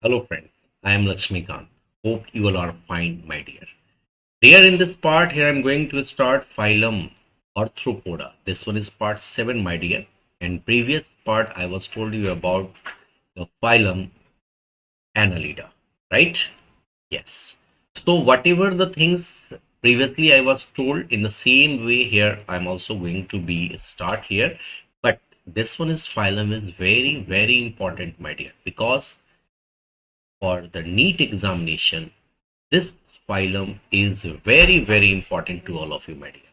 Hello friends, I am Lakshmi Kant. Hope you all are fine, my dear. Here in this part, here I'm going to start phylum Arthropoda. This one is part 7, my dear. And previous part I was told you about the phylum Annelida, right? Yes. So whatever the things previously I was told, in the same way here I'm also going to be start here. But this one is phylum is very important, my dear, because for the NEET examination, this phylum is very important to all of you, my dear.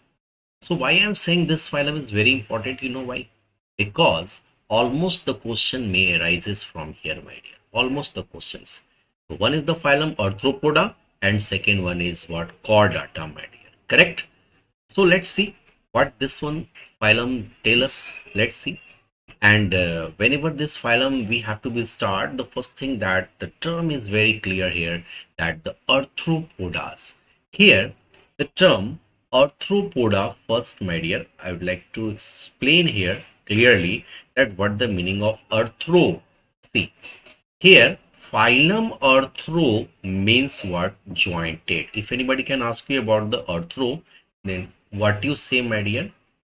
So why I'm saying this phylum is very important, you know why? Because almost the question may arises from here, my dear. Almost the questions. So one is the phylum Arthropoda and second one is what? Chordata, my dear. Correct? So let's see what this one phylum tell us. Let's see. And whenever this phylum we have to be start, the first thing that the term is very clear here, that the arthropodas. Here the term arthropoda, first my dear, I would like to explain here clearly that what the meaning of arthro. See here, phylum arthro means what? Jointed. If anybody can ask you about the arthro, then what you say, my dear?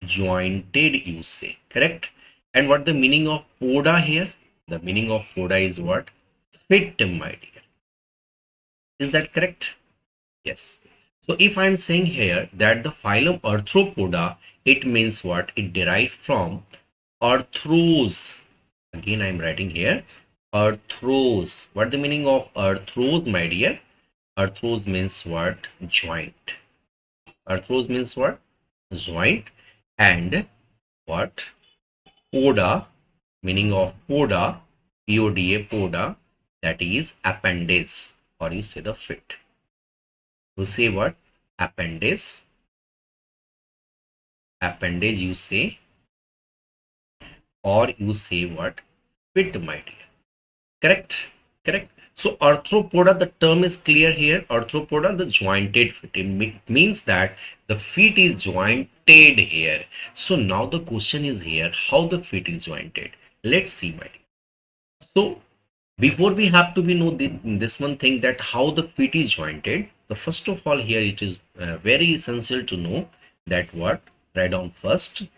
Jointed, you say. Correct? And what the meaning of poda here? The meaning of poda is what? Fit, my dear. Is that correct? Yes. So if I'm saying here that the phylum Arthropoda, it means what? It derived from arthros. Again, I'm writing here arthros. What the meaning of arthros, my dear? Arthros means what? Joint. Arthros means what? Joint. And what? Poda, meaning of poda, P-O-D-A, poda, that is appendage, or you say the fit. You say what? Appendage. Appendage you say, or you say what? Fit, my dear. Correct? Correct. So arthropoda, the term is clear here. Arthropoda, the jointed fit. It means that the feet is jointed here. So now the question is here, how the feet is jointed? Let's see, my dear. So before we have to be know this one thing, that how the feet is jointed. The first of all here it is very essential to know that what? Write down first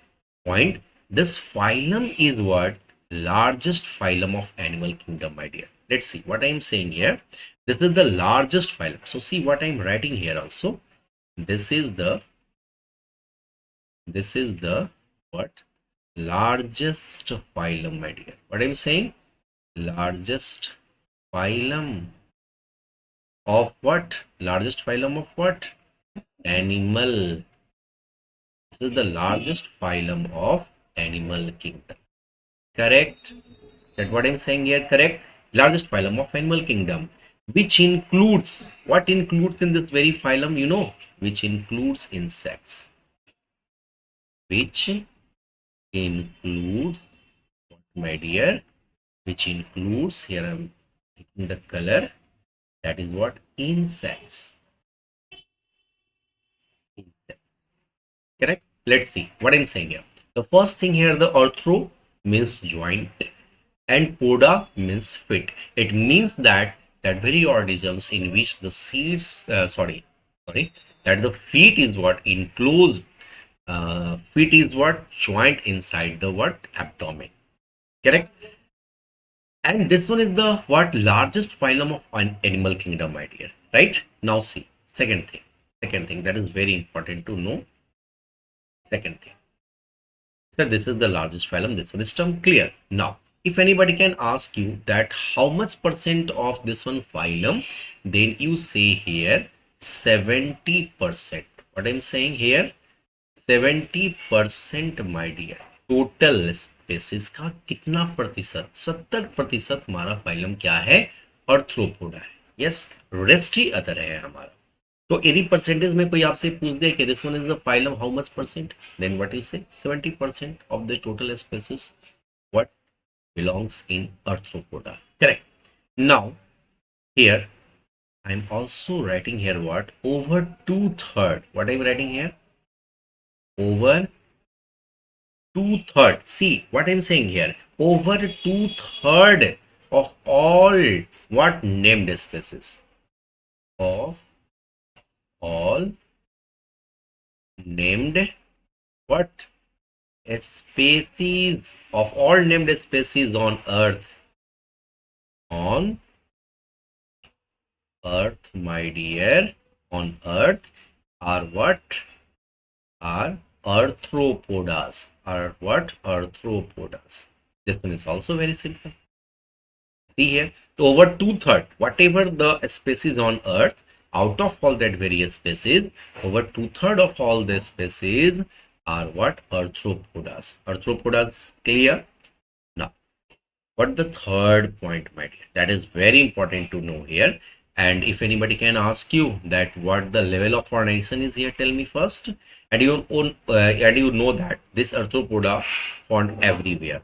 point. This phylum is what? Largest phylum of animal kingdom, my dear. Let's see what I am saying here. This is the largest phylum. So see what I am writing here also. This is the what? Largest phylum, my dear. What I'm saying? Largest phylum of what? Largest phylum of what? Animal. This is the largest phylum of animal kingdom. Correct? That what I'm saying here, correct? Largest phylum of animal kingdom, which includes, what includes in this very phylum, you know, which includes insects. Which includes, my dear, which includes, here I'm taking the color, that is what? Insects. Correct? Let's see what I'm saying here. The first thing here, the arthro means joint and poda means fit. It means that very organisms in which the seeds, that the feet is what? Enclosed. Feet is what? Joint inside the what? Abdomen. Correct? And this one is the what? Largest phylum of an animal kingdom, my dear. Right? Now see, second thing. Second thing that is very important to know. Second thing. So this is the largest phylum. This one is term clear. Now, if anybody can ask you that how much percent of this one phylum, then you say here 70%. What I'm saying here, 70%, my dear. Total species का कितना प्रतिशत? 70% हमारा phylum क्या है? Arthropoda है. Yes, rest ही other है हमारा. तो यदि परसेंटेज में कोई आपसे पूछ दे कि this one is the phylum how much percent, then what you say? 70% of the total species what belongs in arthropoda. Correct. Now here I am also writing here what? Over 2/3. What I am writing here? Over 2/3. See what I am saying here. Over 2/3 of all what named species? Of all named what? Species, of all named species on earth. On earth, my dear, on earth are what? Are arthropodas. Are what? Arthropodas. This one is also very simple. See here, so over two-thirds, whatever the species on earth, out of all that various species, over two-thirds of all the species are what? Arthropodas. Arthropodas, clear? Now, what the third point, my dear? That is very important to know here. And if anybody can ask you that what the level of organization is here, tell me first. And you know that this arthropoda found everywhere.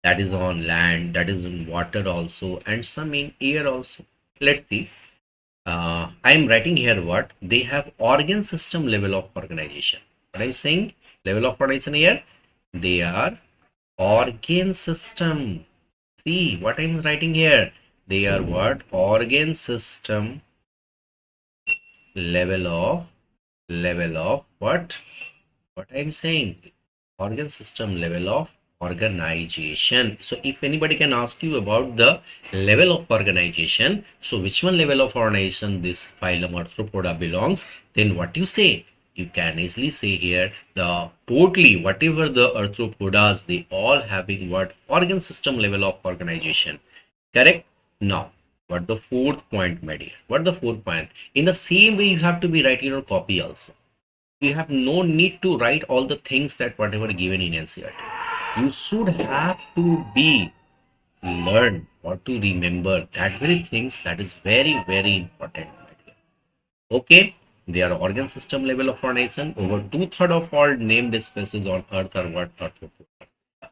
That is on land, that is in water also, and some in air also. Let's see. I am writing here what they have organ system level of organization. What I'm saying, level of organization here, they are organ system. See what I'm writing here. They are what? Organ system level of what? What I'm saying, organ system level of organization. So if anybody can ask you about the level of organization, so which one level of organization this phylum Arthropoda belongs, then what you say? You can easily say here the totally whatever the arthropodas, they all having what? Organ system level of organization. Correct? Now, what the fourth point, my dear? What the fourth point? In the same way, you have to be writing your copy also. You have no need to write all the things that whatever given in NCERT. You should have to be learn or to remember that very things that is very, very important, my dear. Okay, they are organ system level of organization. Over two-thirds of all named species on earth are what? Arthropods.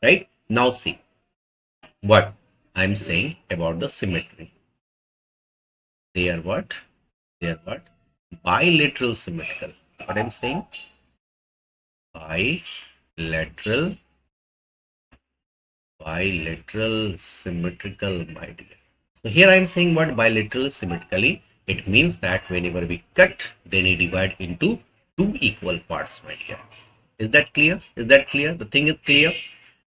Right? Now see what I'm saying about the symmetry. They are what? They are what? Bilateral symmetrical. What I'm saying? Bilateral symmetrical, my dear. So here I am saying what bilateral symmetrically. It means that whenever we cut, then we divide into two equal parts, my dear. Is that clear? Is that clear? The thing is clear.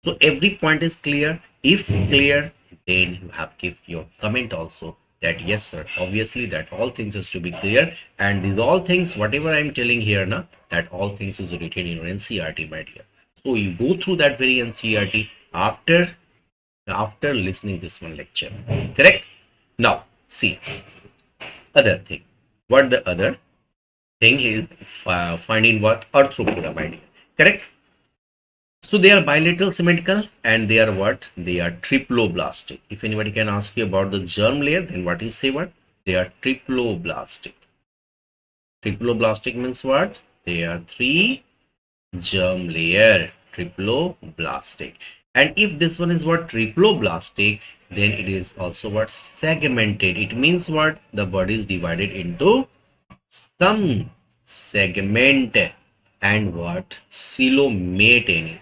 So every point is clear. If clear, then you have give your comment also that yes sir, obviously that all things is to be clear, and these all things whatever I am telling here now, that all things is written in your NCERT, my dear. So you go through that very NCERT after listening this one lecture. Correct? Now see other thing. What the other thing is finding what? Arthropoda, my dear. Correct? So they are bilateral symmetrical and they are what? They are triploblastic. If anybody can ask you about the germ layer, then what you say what? They are triploblastic. Triploblastic means what? They are three germ layer, triploblastic. And if this one is what? Triploblastic, then it is also what? Segmented. It means what? The body is divided into some segment and what? Coelomate animal.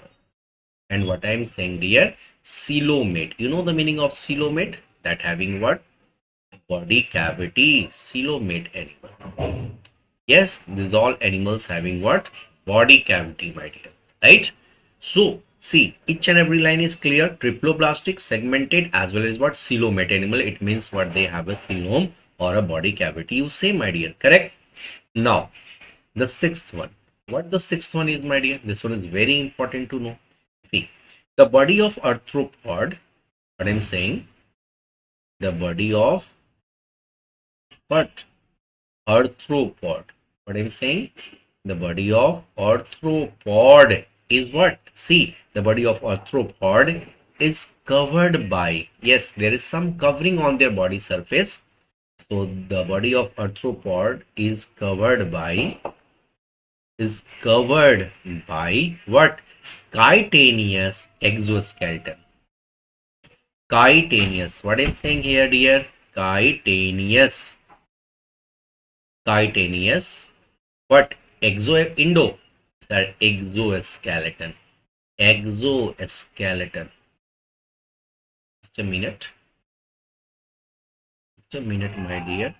And what I am saying here, coelomate. You know the meaning of coelomate? That having what? Body cavity. Coelomate animal. Yes, these all animals having what? Body cavity, my dear. Right? So, see, each and every line is clear. Triploblastic, segmented, as well as what? Coelomate animal. It means what? They have a coelom or a body cavity. You say, my dear. Correct? Now, the sixth one. What the sixth one is, my dear? This one is very important to know. See, the body of arthropod, what I'm saying, the body of what? Arthropod. What I'm saying, the body of arthropod is what? See, the body of arthropod is covered by, yes, there is some covering on their body surface. So the body of arthropod is covered by what? Chitinous exoskeleton. Chitinous. What I'm saying here, dear? Chitinous. What? Indo. Sir, exoskeleton. Exoskeleton. Just a minute. a minute, my dear.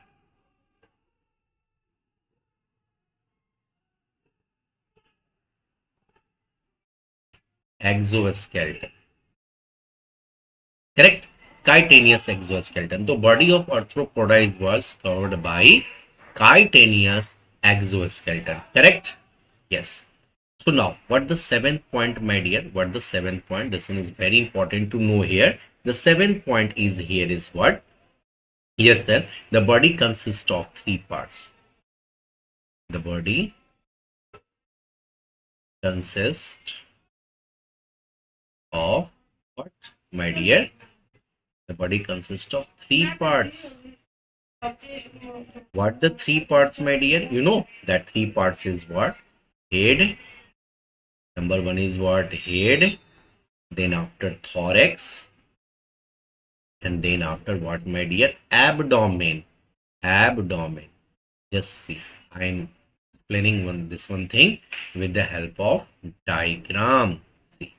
Exoskeleton. Correct? Chitinous exoskeleton. The body of arthropoda was covered by chitinous exoskeleton. Correct? Yes. So now, what the seventh point, my dear? What the seventh point? This one is very important to know here. The seventh point is here is what? Yes, sir. The body consists of three parts. The body consists of what, my dear? The body consists of three parts. What the three parts, my dear? You know that three parts is what? Head. Number one is what? Head. Then after thorax. And then after what, my dear? Abdomen. Abdomen. Just see. I am explaining this one thing with the help of diagram. See.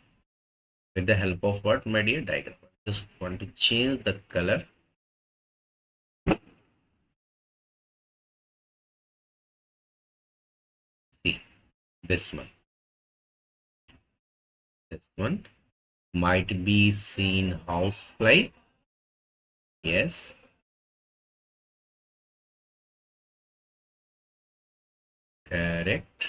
With the help of what, my dear? Diagram. Just want to change the color. See. This one. This one might be seen housefly. Yes. Correct.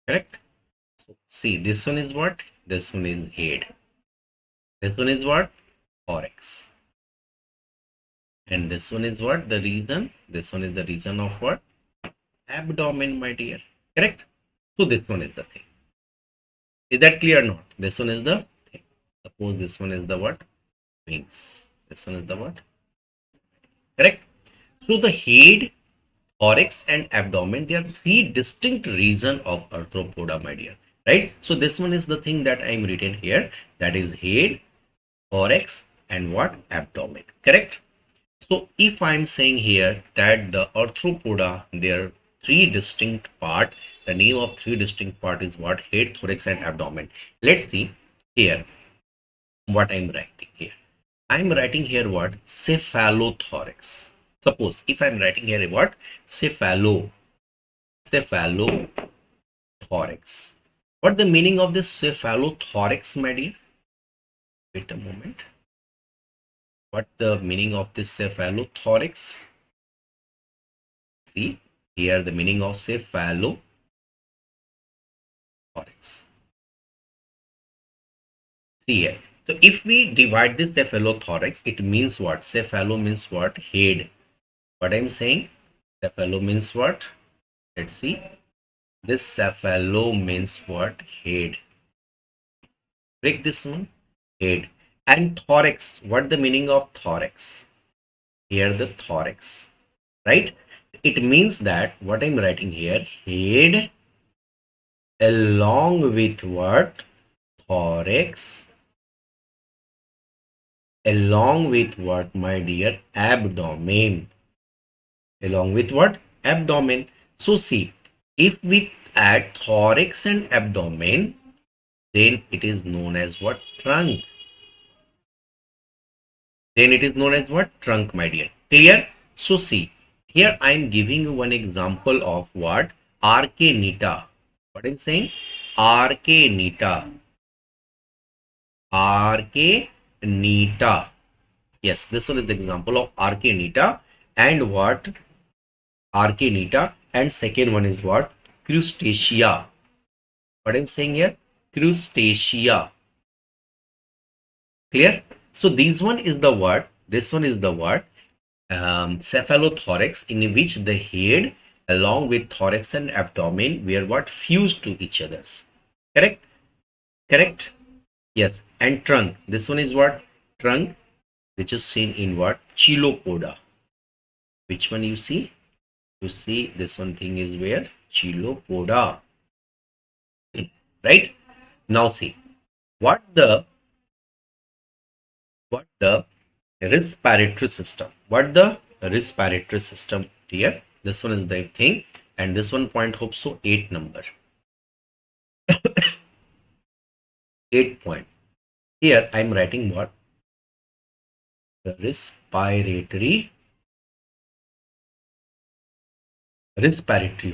Correct. So, see, this one is what? This one is head. This one is what? Thorax. And this one is what? The reason? This one is the reason of what? Abdomen, my dear. Correct? So this one is the thing. Is that clear or not? This one is the thing. Suppose this one is the what? Wings. This one is the what? Correct? So the head, thorax and abdomen, they are three distinct regions of arthropoda, my dear. Right? So this one is the thing that I am written here. That is head, thorax and what? Abdomen. Correct? So if I'm saying here that the arthropoda, there are three distinct part, the name of three distinct part is what? Head, thorax and abdomen. Let's see here what I'm writing here. I'm writing here what? Cephalothorax. Suppose if I'm writing here what? Cephalothorax. What the meaning of this cephalothorax, my dear? Wait a moment. What the meaning of this cephalothorax? See here the meaning of cephalothorax. See here. So if we divide this cephalothorax, it means what? Cephalo means what? Head. What I'm saying? Cephalo means what? Let's see. This cephalo means what? Head. Break this one. Head. And thorax. What the meaning of thorax? Here the thorax. Right? It means that what I'm writing here, head along with what? Thorax along with what, my dear? Abdomen. Along with what? Abdomen. So see, if we add thorax and abdomen, then it is known as what? Trunk. Then it is known as what? Trunk, my dear. Clear? So see, here I am giving you one example of what? Archenita. What I'm saying? Archenita. Archenita. Yes, this one is the example of Archenita. And what? Archenita. And second one is what? Crustacea. What I'm saying here? Crustacea. Clear? So this one is the word. This one is the word. Cephalothorax, in which the head along with thorax and abdomen were what? Fused to each others. Correct? Correct? Yes. And trunk. This one is what? Trunk, which is seen in what? Chilopoda. Which one you see? You see this one thing is where? Chilopoda. Right? Now see. What the respiratory system? What the respiratory system here? This one is the thing, and this one point hope so 8 number. 8 point. Here I'm writing what? The respiratory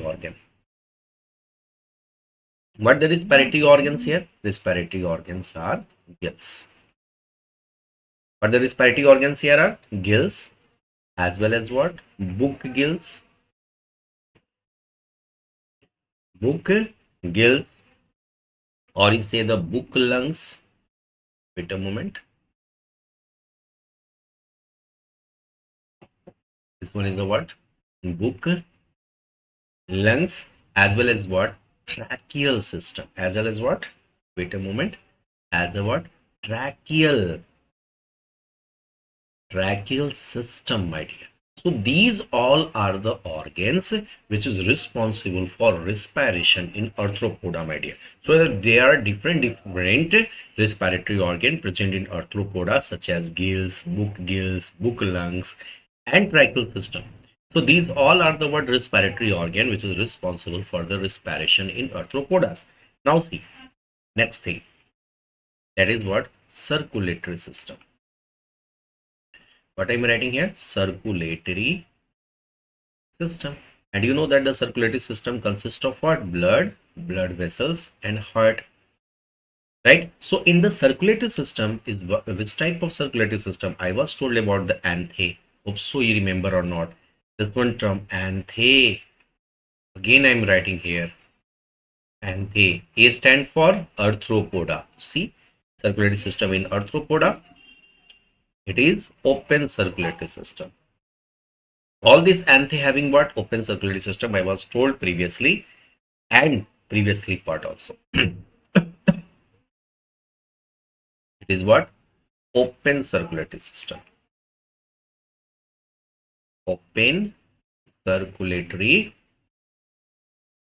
organ. What the respiratory organs here? Respiratory organs are gills. What the respiratory organs here are? Gills, as well as what? Book gills. Book gills, or you say the book lungs. Wait a moment. This one is a what? Book lungs, as well as what? Tracheal system, as well as what? Wait a moment. As a what? Tracheal system, my dear. So these all are the organs which is responsible for respiration in arthropoda, my dear. So there are different respiratory organ present in arthropoda, such as gills, book lungs, and tracheal system. So these all are the what respiratory organ which is responsible for the respiration in arthropodas. Now see, next thing, that is what? Circulatory system. What I'm writing here? Circulatory system. And you know that the circulatory system consists of what? Blood vessels, and heart. Right? So in the circulatory system is which type of circulatory system? I was told about the anthe. Hope so you remember or not. This one term, anthe. Again I'm writing here. Anthe. A stand for arthropoda. See, circulatory system in arthropoda. It is open circulatory system. All this anthe having what? Open circulatory system, I was told previously, and previously part also. It is what? Open circulatory system. Open circulatory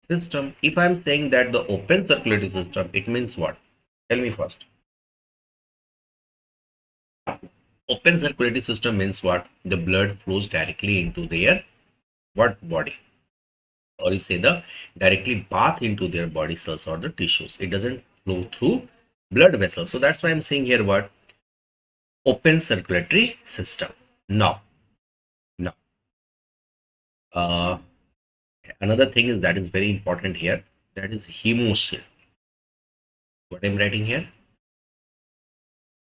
system. If I am saying that the open circulatory system, it means what? Tell me first. Open circulatory system means what? The blood flows directly into their what? Body, or you say the directly bath into their body cells or the tissues. It doesn't flow through blood vessels. So that's why I'm saying here what? Open circulatory system. Now another thing is that is very important here, that is hemocoel. What I'm writing here?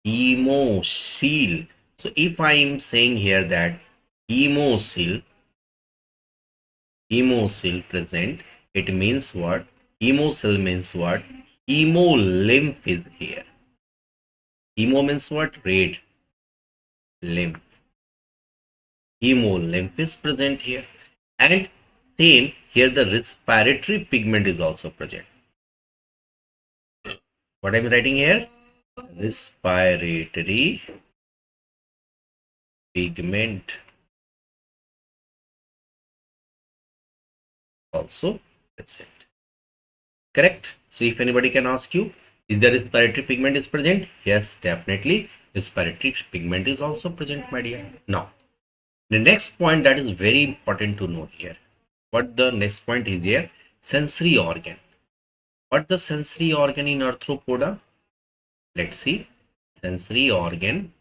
Hemocoel. So if I am saying here that hemocoel present, it means what? Hemocoel means what? Hemolymph is here. Hemo means what? Red. Lymph. Hemolymph is present here. And same here, the respiratory pigment is also present. What I'm writing here? Respiratory pigment also present. Correct? So if anybody can ask you, is the respiratory pigment is present? Yes, definitely. Respiratory pigment is also present, my dear. Now, the next point that is very important to know here. What the next point is here? Sensory organ. What the sensory organ in arthropoda? Let's see. Sensory organ.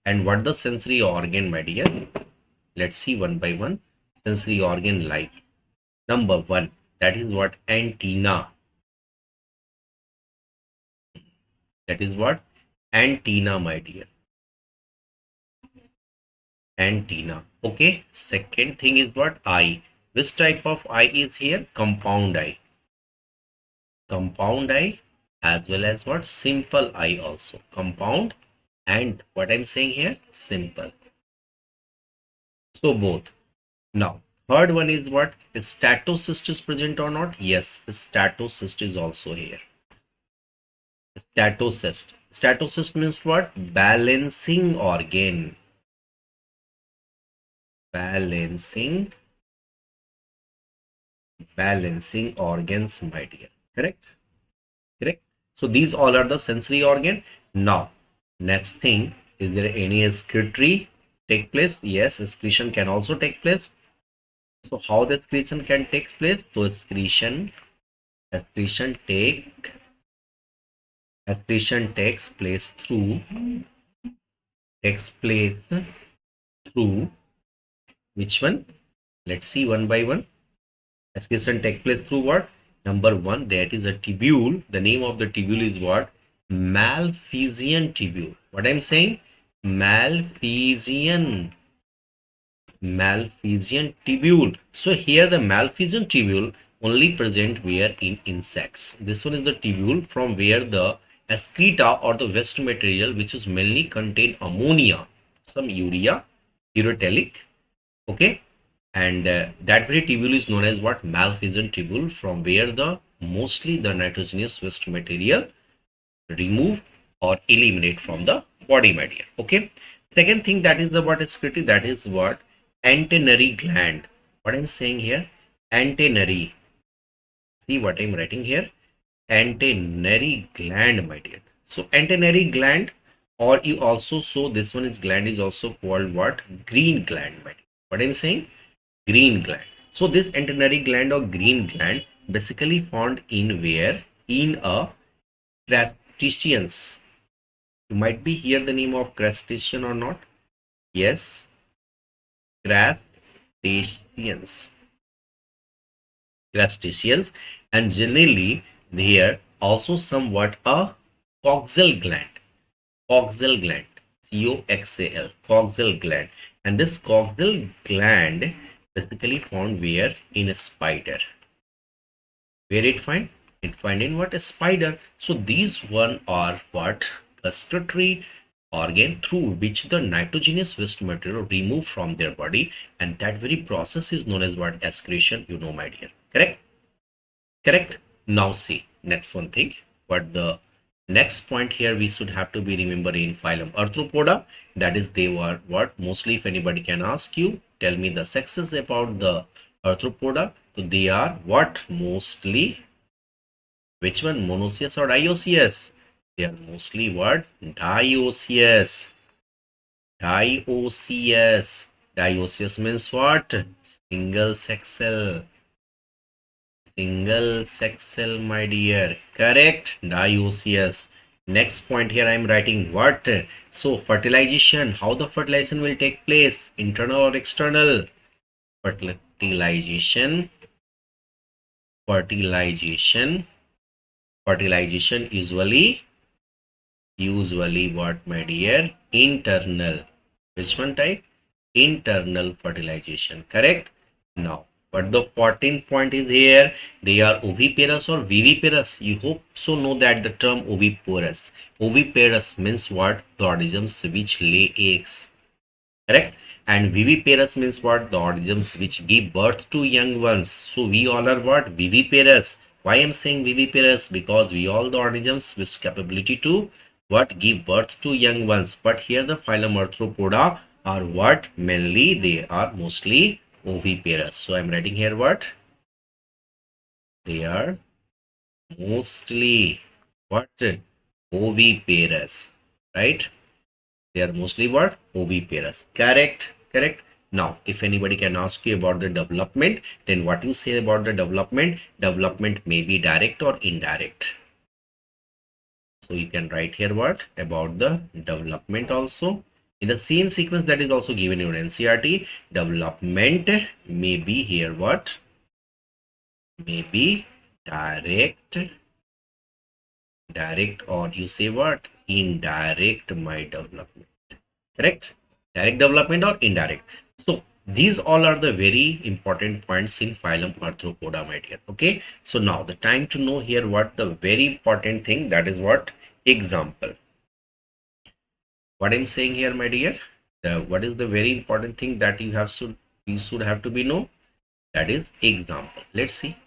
And what the sensory organ, my dear? Let's see one by one. Sensory organ like. Number one, that is what? Antenna. That is what? Antenna, my dear. Antenna. Okay. Second thing is what? Eye. Which type of eye is here? Compound eye. Compound eye, as well as what? Simple eye also. Compound and what I'm saying here? Simple. So both. Now, third one is what? Is statocyst is present or not? Yes, statocyst is also here. Statocyst. Statocyst means what? Balancing organ. Balancing organs, my dear. Correct? Correct. So these all are the sensory organ. Now, next thing, is there any excretory take place? Yes, excretion can also take place. So how the excretion can take place? So excretion takes place through which one? Let's see one by one. Excretion take place through what? Number one, that is a tubule. The name of the tubule is what? Malphizian tubule. What I'm saying? Malphizian tubule. So here the Malphizian tubule only present where in insects. This one is the tubule from where the excreta or the waste material, which is mainly contain ammonia, some urea, urotelic, okay, and that very tubule is known as what? Malphizian tubule, from where the mostly the nitrogenous waste material remove or eliminate from the body, my dear. Okay, second thing, that is the what excreta, that is what? Antennary gland. What I'm saying here? Antennary. See what I'm writing here? Antennary gland, my dear. So antennary gland, or you also saw this one is gland, is also called what? Green gland, my dear. What I'm saying? Green gland. So this antennary gland or green gland basically found in where? In a crustaceans. You might be hear the name of crustacean or not? Yes, crustaceans. Crustaceans, and generally there also somewhat a coxal gland. Coxal gland. Coxal. Coxal gland. And this coxal gland basically found where? In a spider. Where it find? It find in what? A spider. So these one are what? Gustatory organ through which the nitrogenous waste material removed from their body, and that very process is known as what? Excretion, you know, my dear. Correct? Correct. Now see next one thing. What the next point here we should have to be remember in phylum Arthropoda, that is they were what? Mostly, if anybody can ask you, tell me the sexes about the Arthropoda. So they are what? Mostly, which one? Monoecious or dioecious? They are mostly what? Dioecious. Dioecious. Dioecious means what? Single sexual. Single sexual, my dear. Correct. Dioecious. Next point here I am writing what? So fertilization. How the fertilization will take place? Internal or external? Fertilization. Fertilization. Fertilization usually what, my dear? Internal. Which one type? Internal fertilization. Correct. Now but the 14th point is here, they are oviparous or viviparous. You hope so know that the term oviparous. Oviparous means what? The organisms which lay eggs. Correct. And viviparous means what? The organisms which give birth to young ones. So we all are what? Viviparous. Why I'm saying viviparous? Because we all the organisms with capability to what? Give birth to young ones. But here the phylum Arthropoda are what? Mainly they are mostly oviparous. So I'm writing here what? They are mostly what? Oviparous. Right? They are mostly what? Oviparous. Correct. Correct. Now, if anybody can ask you about the development, then what you say about the development? Development may be direct or indirect. So you can write here what? About the development also. In the same sequence that is also given in NCERT, development may be here what? May be direct, or you say what? Indirect, my development. Correct? Direct development or indirect. So these all are the very important points in phylum Arthropoda, my dear. Okay. So now the time to know here what the very important thing, that is what? Example. What I'm saying here, my dear, what is the very important thing that you should have to be know? That is example. Let's see.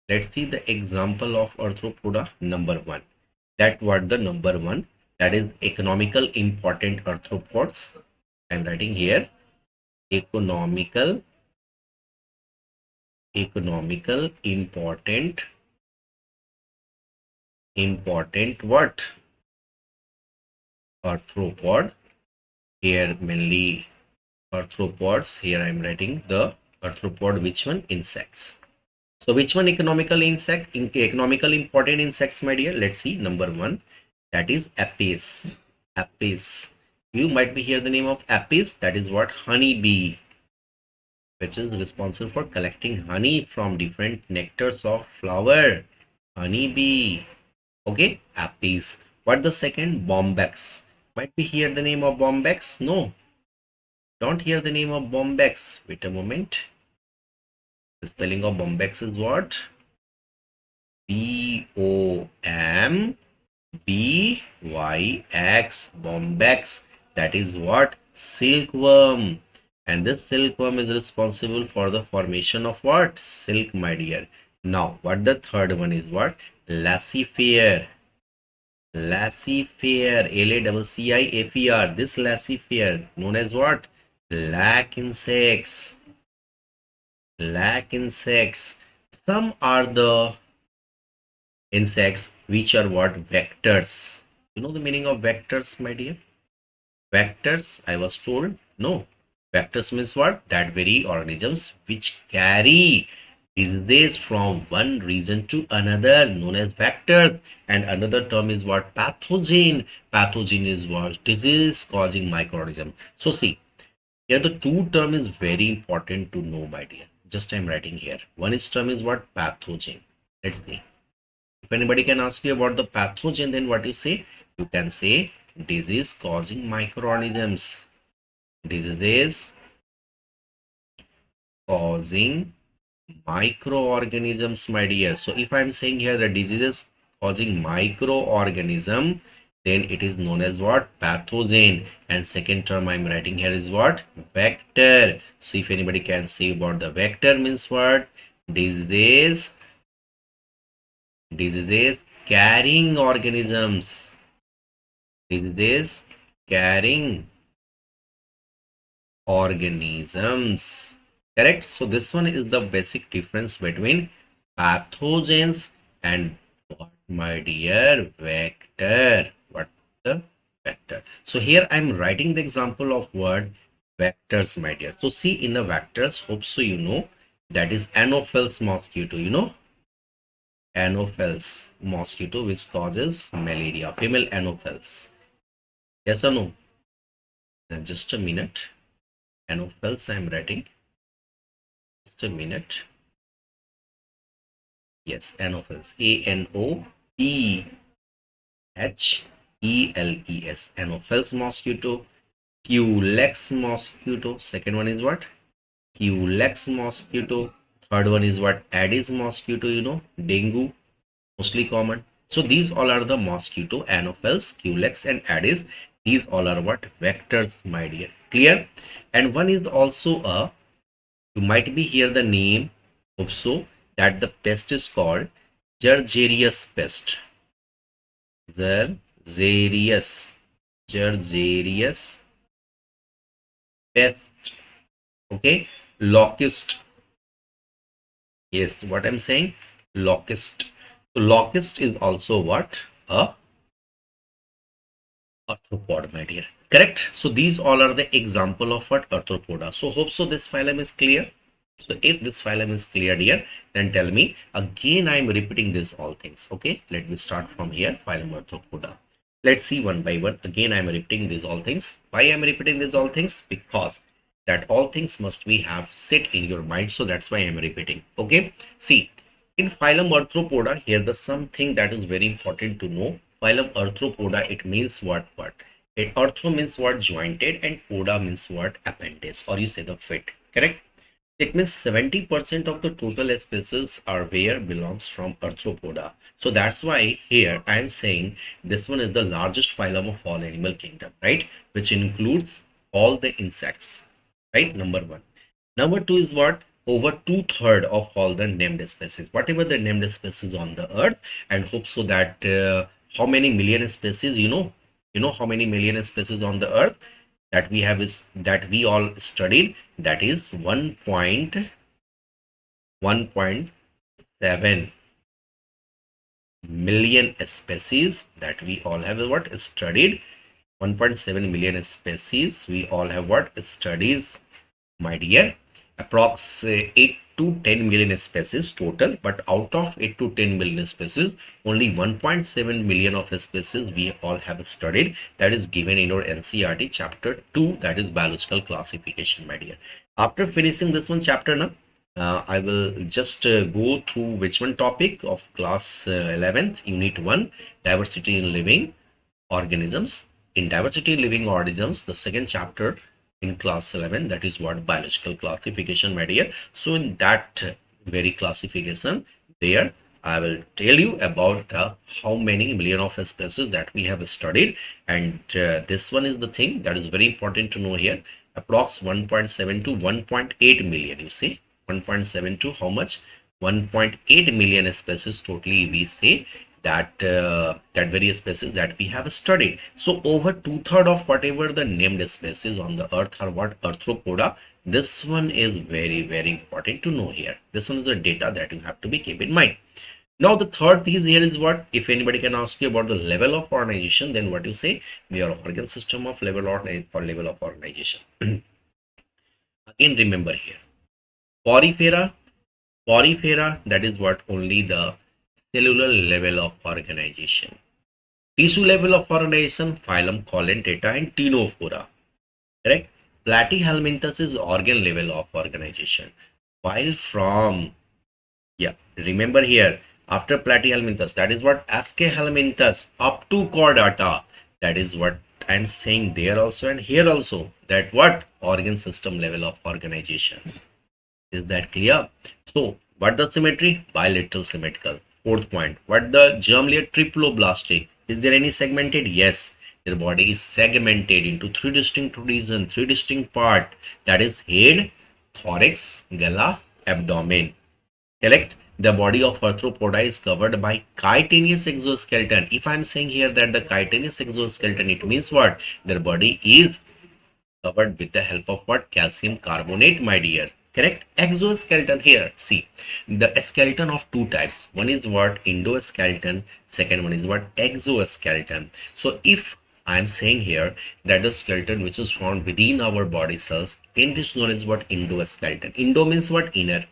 Let's see the example of Arthropoda. Number one. That what the number one? That is economical important arthropods. I'm writing here economical important what? Arthropod. Here mainly arthropods. Here I am writing the arthropod. Which one? Insects. So which one economical insect? Economical important insects, my dear? Let's see. Number one, that is apis. Apis. You might be hear the name of apis. That is what? Honeybee, which is responsible for collecting honey from different nectars of flower. Honeybee. Okay, apis. What the second? Bombex. Might be hear the name of bombex? No, don't hear the name of bombex. Wait a moment. The spelling of bombex is what? Bombyx. Bombex. That is what? Silkworm. And this silkworm is responsible for the formation of what? Silk, my dear. Now, what the third one is what? Lassifair. Lassifair. Lacifer. This lassifair known as what? Lac insects. Lac insects. Some are the insects which are what? Vectors. You know the meaning of vectors, my dear? Vectors, I was told. No. Vectors means what? That very organisms which carry disease from one region to another, known as vectors. And another term is what? Pathogen. Pathogen is what? Disease causing microorganism. So see, here the two term is very important to know, my dear. Just I'm writing here. One is term is what? Pathogen. Let's see. If anybody can ask you about the pathogen, then what you say? You can say disease causing microorganisms. Diseases causing microorganisms, my dear. So if I'm saying here the diseases causing microorganism, then it is known as what? Pathogen. And second term I'm writing here is what? Vector. So if anybody can say about the vector means what? Diseases carrying organisms. Diseases carrying organisms. Correct? So this one is the basic difference between pathogens and what, my dear? Vector. What the vector? So here I'm writing the example of word vectors, my dear. So see in the vectors, hope so you know, that is Anopheles mosquito, you know, Anopheles mosquito which causes malaria, female Anopheles. Yes or no? Then just a minute. Anopheles I'm writing. Just a minute. Yes, Anopheles. Anopheles. Anopheles mosquito. Culex mosquito. Second one is what? Culex mosquito. Third one is what? Aedes mosquito, you know, dengue, mostly common. So these all are the mosquito, Anopheles, Culex and Aedes. These all are what? Vectors, my dear. Clear? And one is also a, you might be hear the name also, that the pest is called Gergarius pest. Gergarius. Gergarius pest. Okay. Locust. Yes, what I'm saying? Locust. So locust is also what? A arthropod, my dear. Correct. So these all are the example of what? Arthropoda. So hope so this phylum is clear. So if this phylum is clear here, then tell me again. I am repeating this all things. Okay, let me start from here. Phylum Arthropoda. Let's see one by one. Again, I am repeating these all things. Why I am repeating these all things? Because that all things must be have sit in your mind. So that's why I am repeating. Okay. See, in phylum Arthropoda, here the something that is very important to know. Phylum Arthropoda, it means what? What? It arthro means what? Jointed, and poda means what? Appendage, or you say the fit. Correct? It means 70% of the total species are where belongs from arthropoda. So that's why here I am saying this one is the largest phylum of all animal kingdom, right? Which includes all the insects, right? Number one. Number two is what? Over two-thirds of all the named species, whatever the named species on the earth, and hope so that how many million species, you know how many million species on the earth that we have is that we all studied, that is 1.7 million species that we all have what studied. 1.7 million species. We all have what? Studies, my dear. Approx 8 to 10 million species total, but out of 8 to 10 million species, only 1.7 million of species we all have studied. That is given in our NCERT chapter 2, that is biological classification, my dear. After finishing this one chapter now, I will just go through which one topic of class 11th, unit 1, diversity in living organisms. In diversity in living organisms, the second chapter in class 11, that is what? Biological classification, my dear. So in that very classification, there I will tell you about the how many million of species that we have studied, and this one is the thing that is very important to know here. Approx 1.7 to 1.8 million, you see, 1.7 to how much? 1.8 million species totally we say that that various species that we have studied. So over two-thirds of whatever the named species on the earth are what? Arthropoda. This one is very, very important to know here. This one is the data that you have to be keep in mind. Now the third thing here is what? If anybody can ask you about the level of organization, then what you say? We are organ system of level or level of organization. Again, remember here, porifera, that is what? Only the cellular level of organization. Tissue level of organization, phylum, colon, data, and ctenophora. Correct? Platyhelminthes is organ level of organization. While from, yeah, remember here, after platyhelminthes, that is what? Aschelminthes up to chordata. That is what I'm saying there also and here also. That what? Organ system level of organization. Is that clear? So, what the symmetry? Bilateral symmetrical. Fourth point, what the germ layer? Triploblastic. Is there any segmented? Yes. Their body is segmented into three distinct regions, three distinct parts. That is head, thorax, gala, abdomen. Correct? The body of arthropoda is covered by chitinous exoskeleton. If I'm saying here that the chitinous exoskeleton, it means what? Their body is covered with the help of what? Calcium carbonate, my dear. Correct? Exoskeleton here. See, the skeleton of two types. One is what? Endoskeleton. Second one is what? Exoskeleton. So if I'm saying here that the skeleton which is found within our body cells, then it is known as what? Endoskeleton. Endo means what? Inner.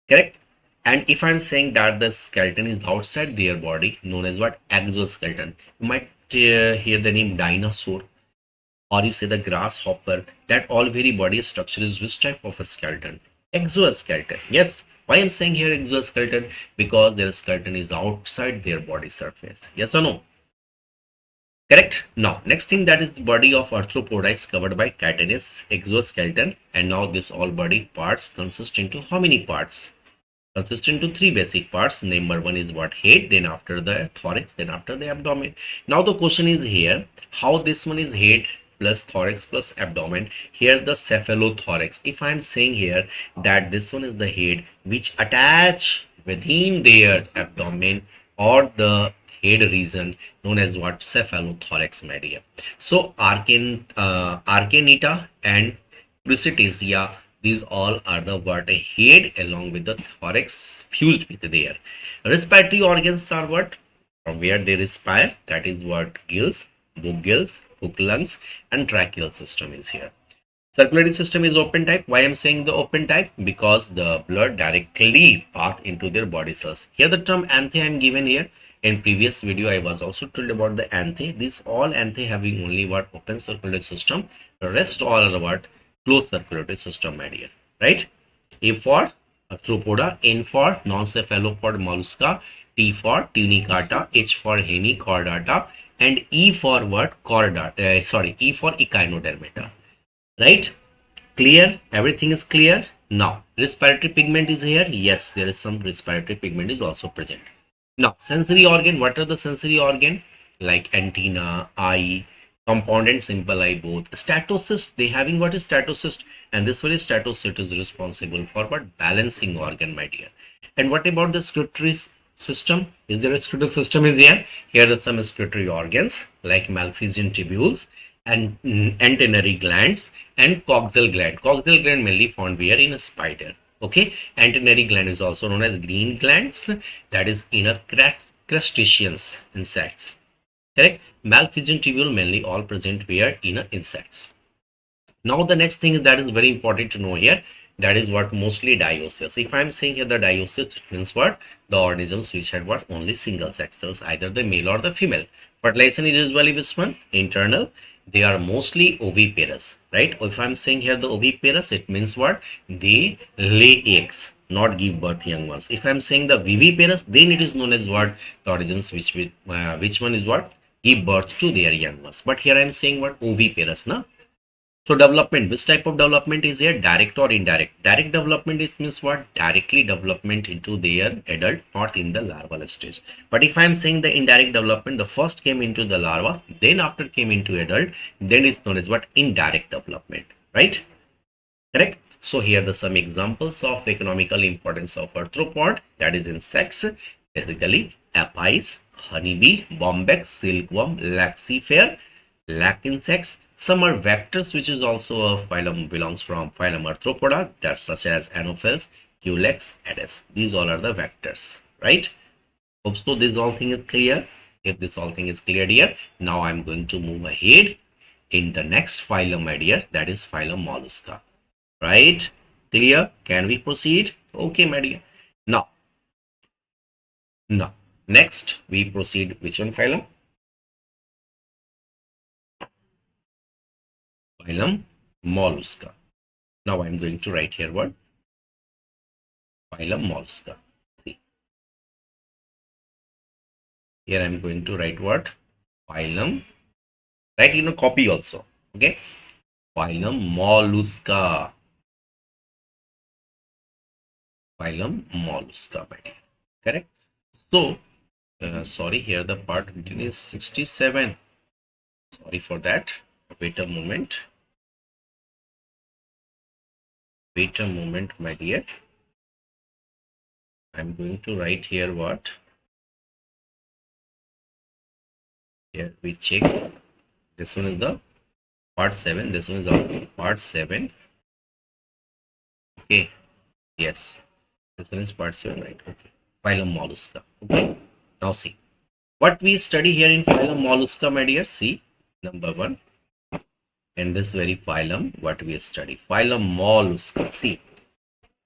Correct? And if I'm saying that the skeleton is outside their body, known as what? Exoskeleton. You might hear the name dinosaur, or you say the grasshopper. That all very body structure is which type of a skeleton? Exoskeleton. Yes. Why I'm saying here exoskeleton? Because their skeleton is outside their body surface. Yes or no? Correct. Now, next thing, that is the body of arthropoda is covered by chitinous exoskeleton. And now this all body parts consist into how many parts? Consist into three basic parts. Number one is what? Head, then after the thorax, then after the abdomen. Now the question is here, how this one is head plus thorax plus abdomen. Here the cephalothorax. If I am saying here that this one is the head which attach within their abdomen or the head region, known as what? Cephalothorax, my dear. So Arcanita and Crucitaceae, these all are the what? Head along with the thorax fused with there. Respiratory organs are what? From where they respire, that is what? Gills, hook lungs, and tracheal system is here. Circulatory system is open type. Why I'm saying the open type? Because the blood directly path into their body cells. Here the term anthe I'm given here. In previous video I was also told about the anthe. These all anthe having only what? Open circulatory system. The rest all are what? Closed circulatory system, my dear. Right? A for arthropoda, N for non-cephalopod mollusca, T for tunicata, H for hemichordata, and E for what? E for echinodermata. Right? Clear? Everything is clear? Now, respiratory pigment is here. Yes, there is some respiratory pigment is also present. Now, sensory organ. What are the sensory organ? Like antenna, eye, compound and simple eye both. Statocyst, they having what is statocyst? And this very statocyst is responsible for what? Balancing organ, my dear. And what about the excretory system? Is there a excretory system is here? Here are some excretory organs like malphizian tubules and antennary glands and coxal gland. Coxal gland mainly found where? In a spider. Okay. Antennary gland is also known as green glands. That is inner crustaceans insects. Correct. Malphizian tubule mainly all present where in insects. Now the next thing is that is very important to know here. That is what mostly dioecious. If I'm saying here the dioecious, it means what? The organisms which had what? Only single sex cells, either the male or the female. Fertilization is usually this one, internal. They are mostly oviparous, right? If I'm saying here the oviparous, it means what? They lay eggs, not give birth young ones. If I'm saying the viviparous, then it is known as what? The organisms which one is what? Give birth to their young ones. But here I'm saying what? Oviparous, na? So development, which type of development is here? Direct or indirect? Direct development is means what? Directly development into their adult, not in the larval stage. But if I am saying the indirect development, the first came into the larva, then after came into adult, then it's known as what? Indirect development, right? Correct? So here are some examples of economical importance of arthropod, that is insects, basically aphids, honeybee, bombyx, silkworm, laxifer, lac insects. Some are vectors, which is also a phylum, belongs from phylum Arthropoda, that's such as Anopheles, Culex, Aedes. These all are the vectors, right? Hope so this all thing is clear. If this all thing is clear here, now I'm going to move ahead in the next phylum, my dear, that is phylum Mollusca, right? Clear? Can we proceed? Okay, my dear. Now, next we proceed. Which one phylum? Phylum Mollusca. Now I'm going to write here what? Phylum Mollusca. See, here I'm going to write what? Phylum. Write in a copy also. Okay. Phylum Mollusca. Phylum Mollusca, my dear. Correct. So, sorry, here the part written is 67. Sorry for that. Wait a moment. Wait a moment, my dear. I'm going to write here what? Here we check. This one is the part 7. This one is also part 7. Okay. Yes. This one is part 7, right? Okay. Phylum Mollusca. Okay. Now see. What we study here in phylum Mollusca, my dear. See. Number 1. In this very phylum, what we study? Phylum Mollusca. See.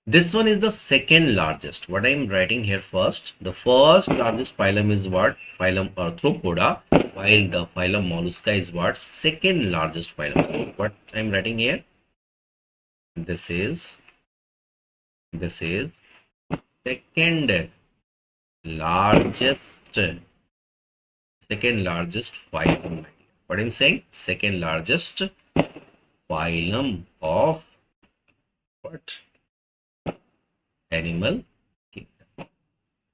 This one is the second largest. What I am writing here first. The first largest phylum is what? Phylum Arthropoda. While the phylum Mollusca is what? Second largest phylum. So what I am writing here? This is second largest phylum. What I'm saying? Second largest phylum of what? Animal kingdom.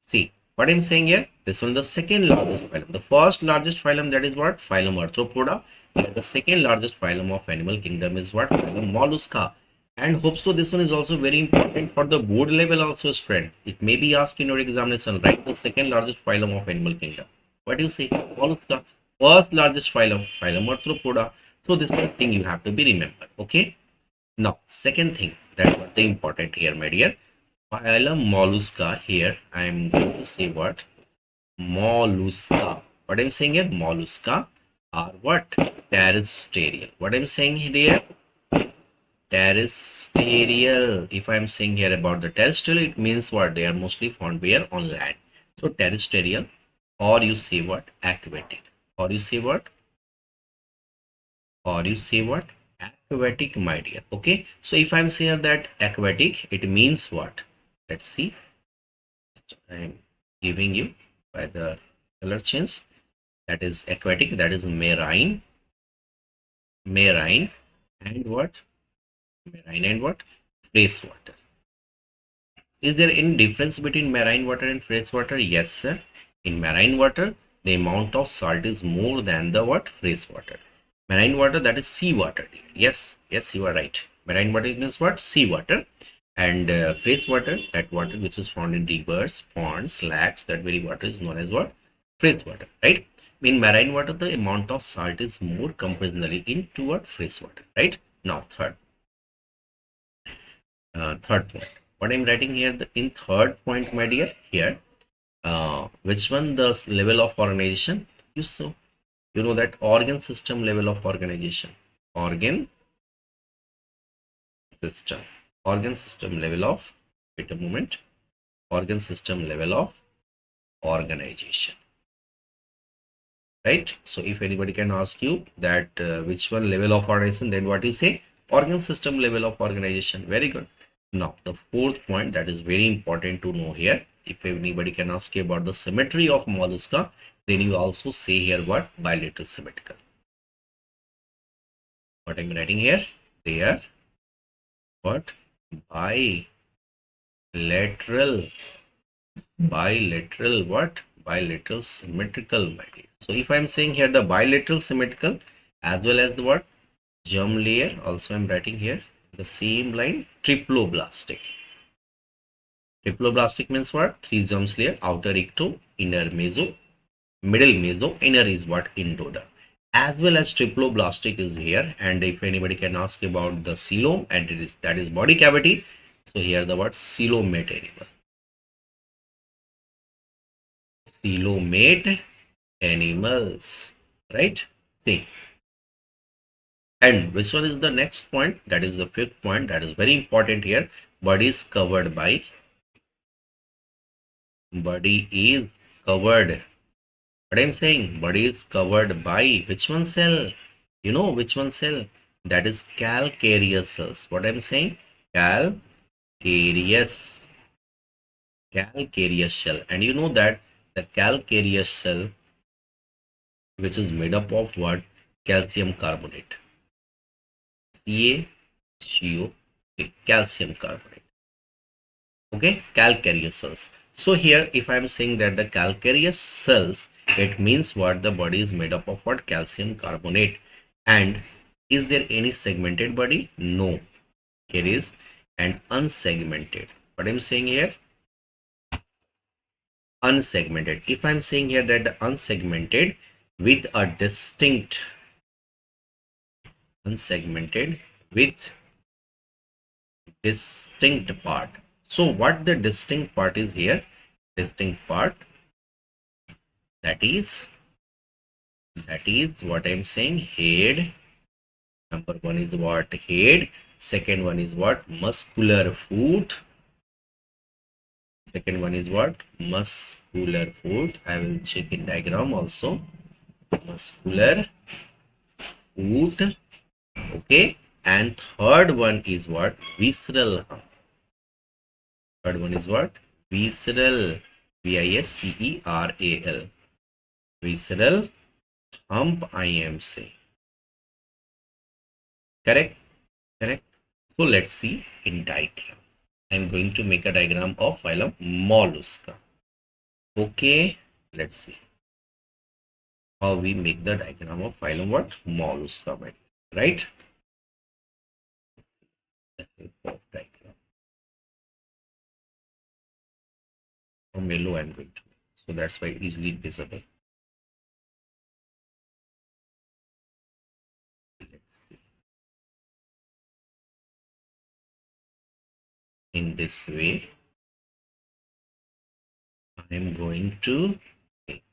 See what I'm saying here? This one is the second largest phylum. The first largest phylum, that is what? Phylum Arthropoda. And the second largest phylum of animal kingdom is what? Phylum Mollusca. And hope so this one is also very important for the board level also, student. It may be asked in your examination, right? The second largest phylum of animal kingdom. What do you say? Mollusca. First largest phylum, Phylum Arthropoda. So this is the thing you have to be remembered. Okay. Now, second thing, that's what the important here, my dear. Phylum Mollusca. Here I am going to say what? Mollusca. What I'm saying here? Mollusca are what? Terrestrial. What I'm saying here? Terrestrial. If I'm saying here about the terrestrial, it means what? They are mostly found where? On land. So terrestrial, or you say what? Aquatic. Or you say what? Aquatic, my dear. Okay. So if I'm saying that aquatic, it means what? Let's see. I'm giving you by the color change. That is aquatic. That is marine. And what? Marine and what? Freshwater. Is there any difference between marine water and freshwater? Yes, sir. In marine water, the amount of salt is more than the what? Freshwater. Marine water, that is seawater. Yes, you are right. Marine water means what? Seawater. And freshwater, that water which is found in rivers, ponds, lakes, that very water is known as what? Freshwater, right? In marine water, the amount of salt is more comparatively into what? Freshwater, right? Now, third point. What I'm writing here in third point, my dear, here, which one the level of organization? You you know that organ system level of organization, organ system, organ system level of, wait a moment, organ system level of organization, right? So if anybody can ask you that which one level of organization, then what you say? Organ system level of organization. Very good. Now the fourth point that is very important to know here, if anybody can ask you about the symmetry of mollusca, then you also say here what? Bilateral symmetrical. What I'm writing here, they are what? Bilateral, bilateral what? Bilateral symmetrical, my dear. So if I'm saying here the bilateral symmetrical as well as the what? Germ layer, also I'm writing here the same line, triploblastic. Triploblastic means what? Three germs layer, outer ecto, inner meso, middle meso, inner is what? Endoderm. As well as triploblastic is here, and if anybody can ask about the coelom, and it is, that is body cavity. So here the word coelomate animal. Coelomate animals, right? See. And which one is the next point? That is the fifth point. That is very important here. Body is covered by, body is covered. What I'm saying, body is covered by which one cell? You know which one cell? That is calcareous cells. What I'm saying? Calcareous, calcareous cell. And you know that the calcareous cell, which is made up of what? Calcium carbonate. CaCO, calcium carbonate. Okay, calcareous cells. So here if I'm saying that the calcareous cells, it means what? The body is made up of what? Calcium carbonate. And is there any segmented body? No, here is an unsegmented. What I'm saying here, unsegmented. If I'm saying here that the unsegmented with a distinct, unsegmented with distinct part. So what the distinct part is here? Distinct part, that is what I'm saying, head. Number one is what? Head. Second one is what? Muscular foot. Second one is what? Muscular foot. I will check in diagram also. Muscular foot. Okay. And third one is what? Visceral hump. Third one is what? Visceral. Visceral. Visceral hump, I am saying. Correct? Correct. So let's see in diagram. I'm going to make a diagram of phylum Mollusca. Okay, let's see how we make the diagram of phylum what? Mollusca, right? The help of diagram. From yellow I'm going to make. So that's why easily visible. Let's see. In this way, I am going to make.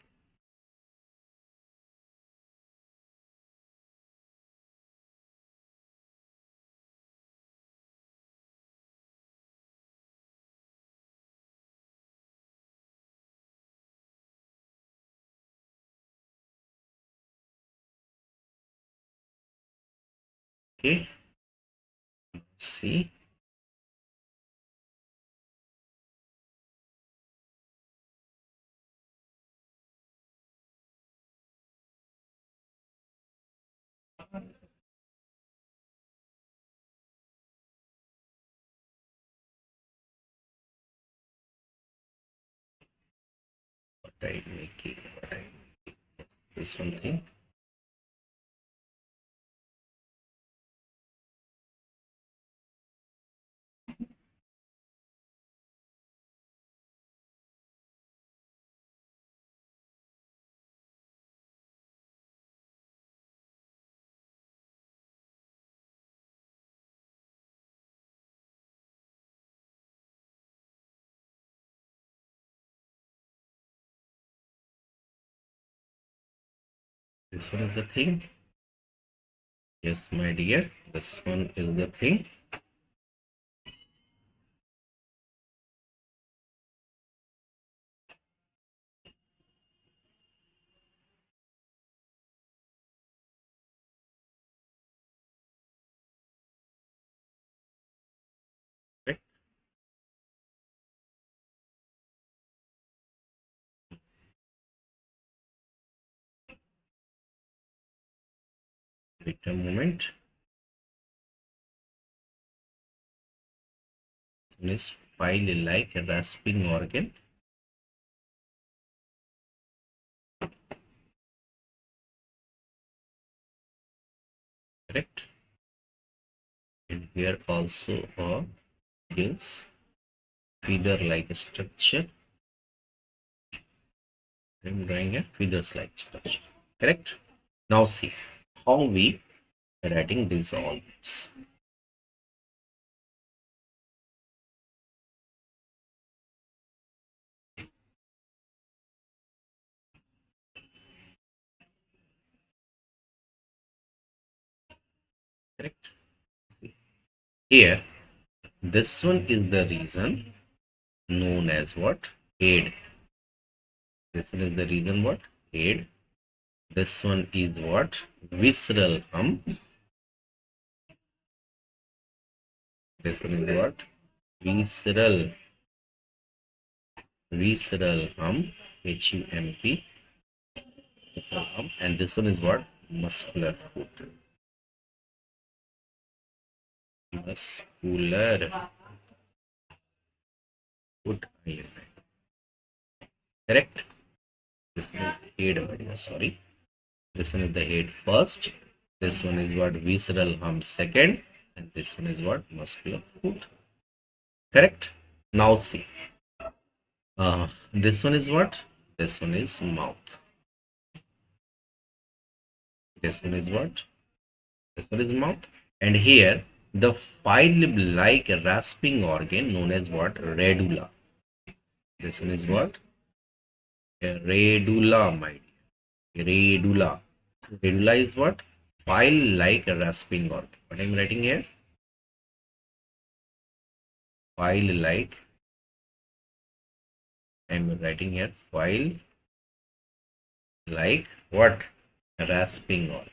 Okay, see. What I make it, what I make it. Yes, this one thing. This one is the thing. Yes, my dear, this one is the thing. Right? Wait a moment. This one is file like a rasping organ. Correct. And here also a gills, feather like structure. I'm drawing a feathers like structure. Correct. Now see how we writing these all. Correct. See. Here, this one is the reason known as what? Head. This one is the reason what? Head. This one is what? Visceral hump. This one is what? Visceral. Visceral hump. HUMP. Visceral hump. And this one is what? Muscular foot. Muscular foot. Correct? This one is head, my dear. Sorry. This one is the head first. This one is what? Visceral hump second. And this one is what? Muscular foot. Correct? Now see. This one is what? This one is mouth. This one is what? This one is mouth. And here the file-like rasping organ known as what? Radula. This one is what? A radula, my dear. Radula. Radula is what? File-like rasping organ. What I'm writing here? File-like. I'm writing here file-like what? Rasping organ.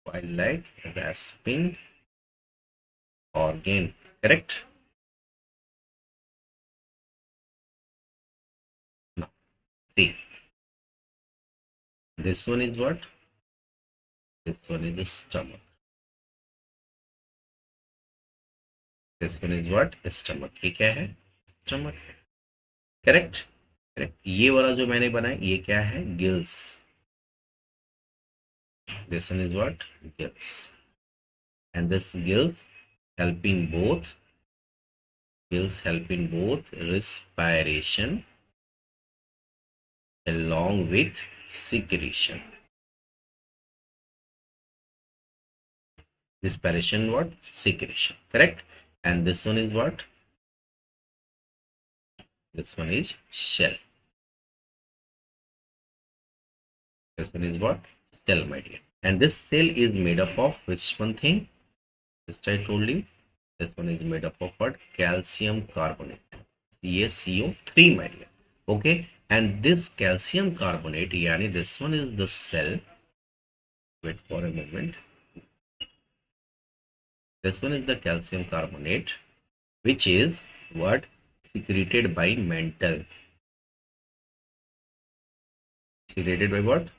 File-like rasping organ. Correct? Now, see. This one is what? This one is the stomach. This one is what? Stomach. ये क्या है? Stomach है. Correct? Correct. ये वाला जो मैंने बनाया ये क्या है? Gills. This one is what? Gills. And this gills help in both respiration along with secretion. Respiration what? Secretion. Correct? And this one is what? This one is shell. This one is what? Cell, my dear. And this cell is made up of which one thing? Just I told you. This one is made up of what? Calcium carbonate. CaCO3, my dear. Okay. And this calcium carbonate, yani this one is the cell. Wait for a moment. This one is the calcium carbonate, which is what? Secreted by mantle. Secreted by what?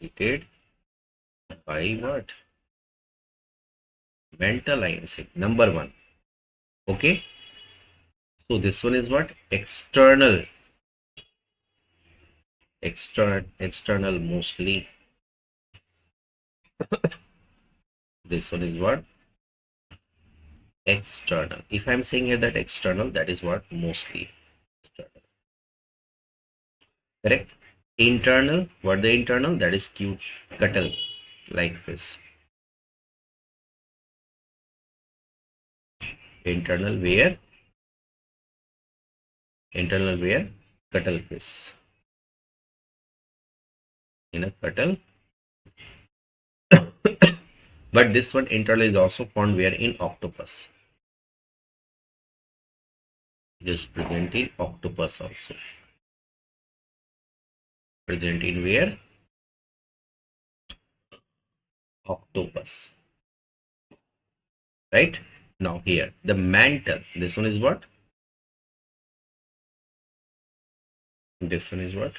Secreted by what? Mantle, I am saying. Number one. Okay. So this one is what? External. External mostly. This one is what? External. If I'm saying here that external, that is what? Mostly external. Correct? Internal. What the internal? That is cute cuttle like fish. Internal where? Internal where? Cuttlefish. In a cuttle. But this one internal is also found where? In octopus. It is present in octopus also. Present in where? Octopus. Right? Now here, the mantle. This one is what? This one is what?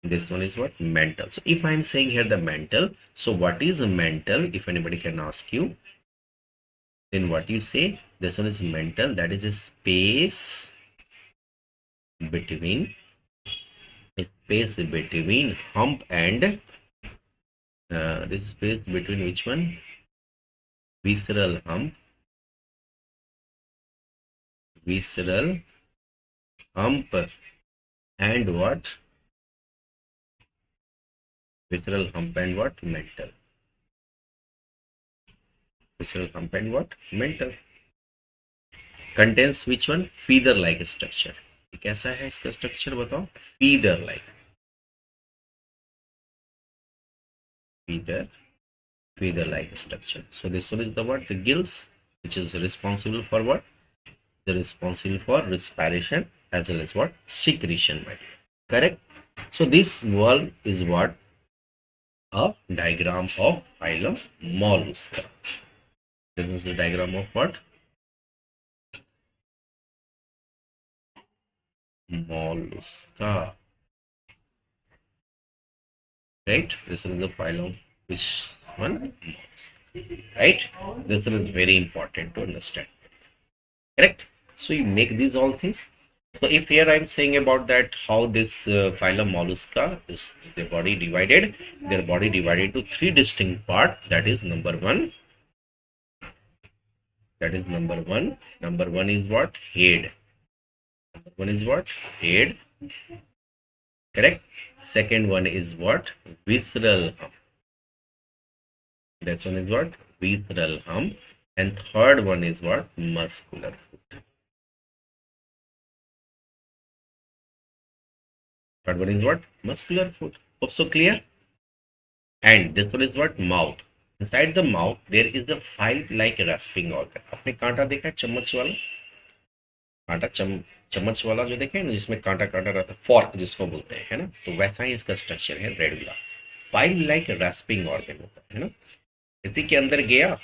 This one is what? Mantle. So if I'm saying here the mantle, so what is a mantle? If anybody can ask you, then what you say? This one is mantle. That is a space between hump and this space between which one? Visceral hump. Visceral hump and what? Visceral hump and what? Mental. Visceral hump and what? Mental. Contains which one? Feather like structure. कैसा है इसका structure बताओ? Feather like. Feather like structure. So this one is the what? The gills, which is responsible for what? They're responsible for respiration as well as what? Secretion. Correct? So this wall is what? A diagram of phylum Mollusca. This is the diagram of what? Mollusca. Right? This is the phylum. Which one? Mollusca. Right? This one is very important to understand. Correct? So you make these all things. So if here I'm saying about that how this phylum Mollusca is their body divided to three distinct parts. That is number one. Number one is what? Head. Number one is what? Head. Correct. Second one is what? Visceral hump. That one is what? Visceral hump. And third one is what? Muscular foot. Third one is what? Muscular foot. Hope so clear. And this one is what? Mouth. Inside the mouth there is a file-like rasping organ. आपने कांटा देखा है? चम्मच वाला कांटा, चम्मच वाला जो देखे ना, जिसमें कांटा कांटा रहता है, फॉर्क जिसको बोलते हैं, है ना? तो वैसा ही इसका स्ट्रक्चर है, रेडुला। फाइल-लाइक रास्पिंग ऑर्गन होता है ना? इसी के अंदर गया,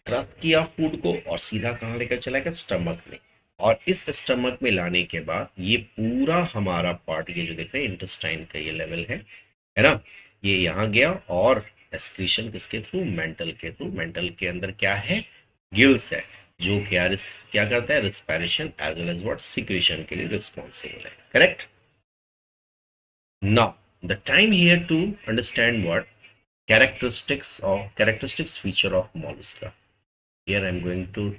क्रश किया फूड को और सीधा कहाँ लेकर चला गया? स्टमक में। और इस स्टमक में लाने के बाद ये पूरा हमारा पार्ट, ये जो देख रहे हैं इंटेस्टाइन का ये लेवल है ना? ये यहाँ गया और एक्सक्रीशन किसके थ्रू? मेंटल के थ्रू। मेंटल के अंदर क्या है? गिल्स है, जो क्या करता है? Respiration as well as what? Secretion के लिए रिस्पॉन्सिबल है। Correct? Now the time here to understand what characteristics feature of mollusca. Here I am going to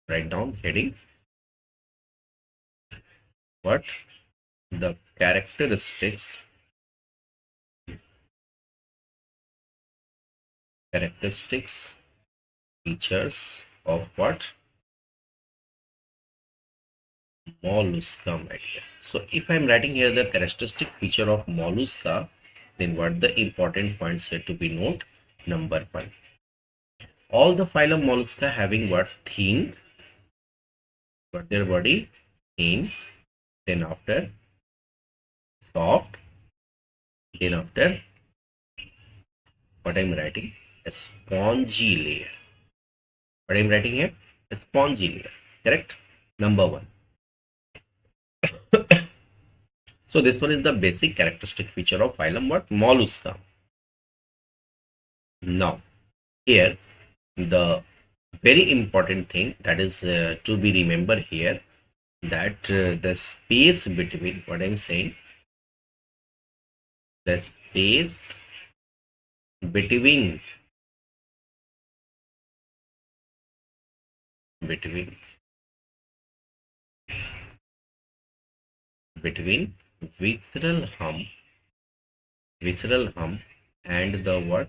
write down heading what the characteristics features of what? Mollusca media. So if I am writing here the characteristic feature of mollusca, then what the important points here to be note? Number one, all the phylum mollusca having what? Thin, but their body thin, then after soft, then after what I'm writing? A spongy layer. What I'm writing here? A spongy layer. Correct? Number one. So this one is the basic characteristic feature of phylum what? Mollusca. Now here the very important thing that is to be remembered here, that the space between what I'm saying, the space between visceral hump and the what?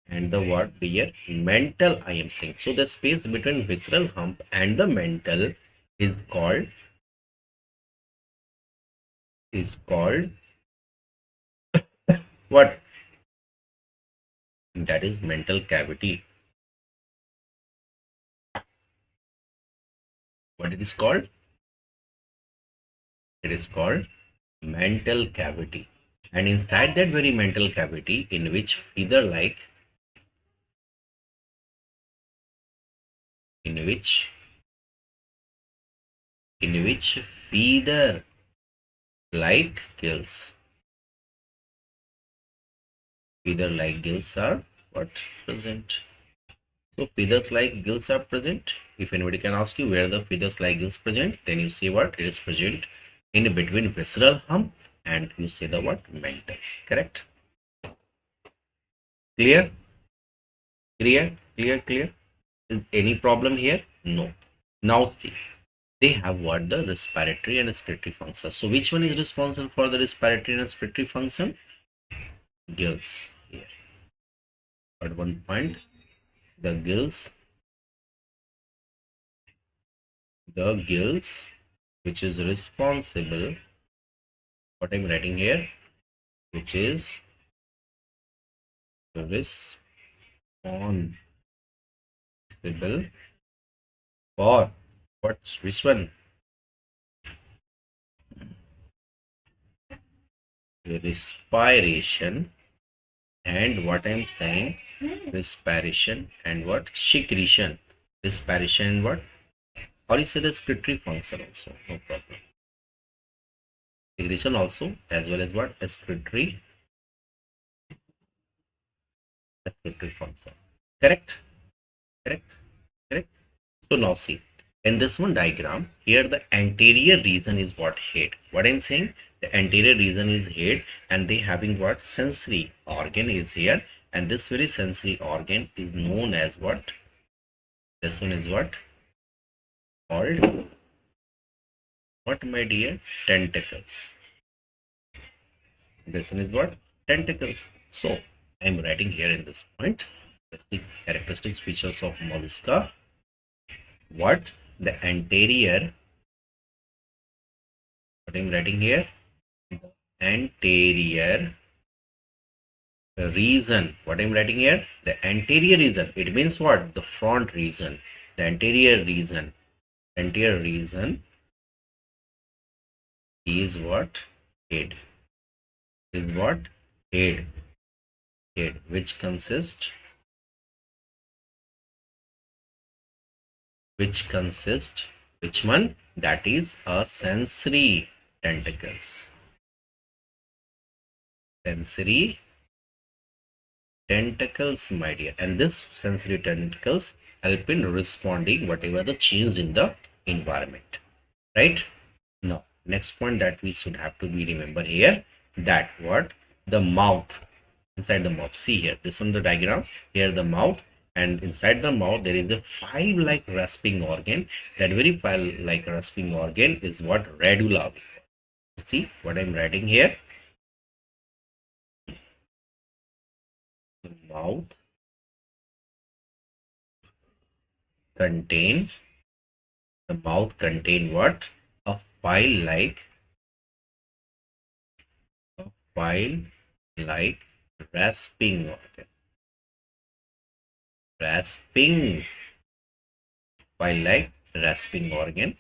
And the what? Dear mental, I am saying. So the space between visceral hump and the mental is called what? That is mental cavity. What it is called? It is called mental cavity. And inside that very mental cavity, in which in which feather like gills are what? Present. So feathers like gills are present. If anybody can ask you where the feathers like gills present, then you say what? It is present in between visceral hump and you say the what? Mentals. Correct? Clear? Clear? Is any problem here? No. Now see, they have what? The respiratory and excretory function. So which one is responsible for the respiratory and excretory function? Gills here. At one point, the gills, which is responsible, what I'm writing here, which is responsible for what? Which one? Respiration and what I'm saying, respiration and what? Secretion. Respiration and what? Or you say the excretory function also, no problem. Secretion also as well as what? Excretory function. Correct? Correct? Correct? So now see, in this one diagram, here the anterior region is what? Head. What I'm saying? The anterior region is head and they having what? Sensory organ is here, and this very sensory organ is known as what? This one is what? Called what, my dear? Tentacles. This one is what? Tentacles. So I'm writing here in this point, that's the characteristic features of mollusca. What? The anterior, what I'm writing here, anterior region. What I'm writing here, the anterior region. It means what? The front region. The anterior region. Anterior region is what? Head. Is what? Head. Head, which consists which one? That is a sensory tentacles. Sensory tentacles, my dear, and this sensory tentacles help in responding whatever the change in the environment, right? Now next point that we should have to be remember here, that what? The mouth. Inside the mouth, see here, this on the diagram, here the mouth, and inside the mouth there is a five like rasping organ. That very five like rasping organ is what? Radula. See what I'm writing here, the mouth contain what? A file like file like rasping organ. Rasping file like rasping organ.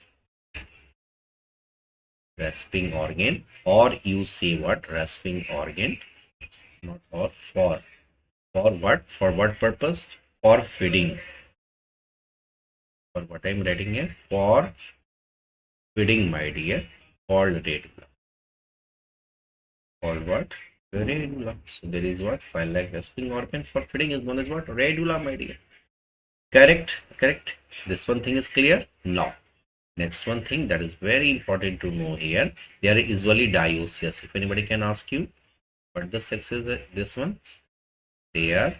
Rasping organ, or you say what? Rasping organ, not or for what? For what purpose? For feeding. For what I'm writing here, for feeding, my dear, called radula. Called what? Radula. So there is what? File like rasping organ for feeding is known as what? Radula, my dear. Correct. This one thing is clear. Now next one thing that is very important to know here, they are usually dioecious. If anybody can ask you what the sex is, this one, they are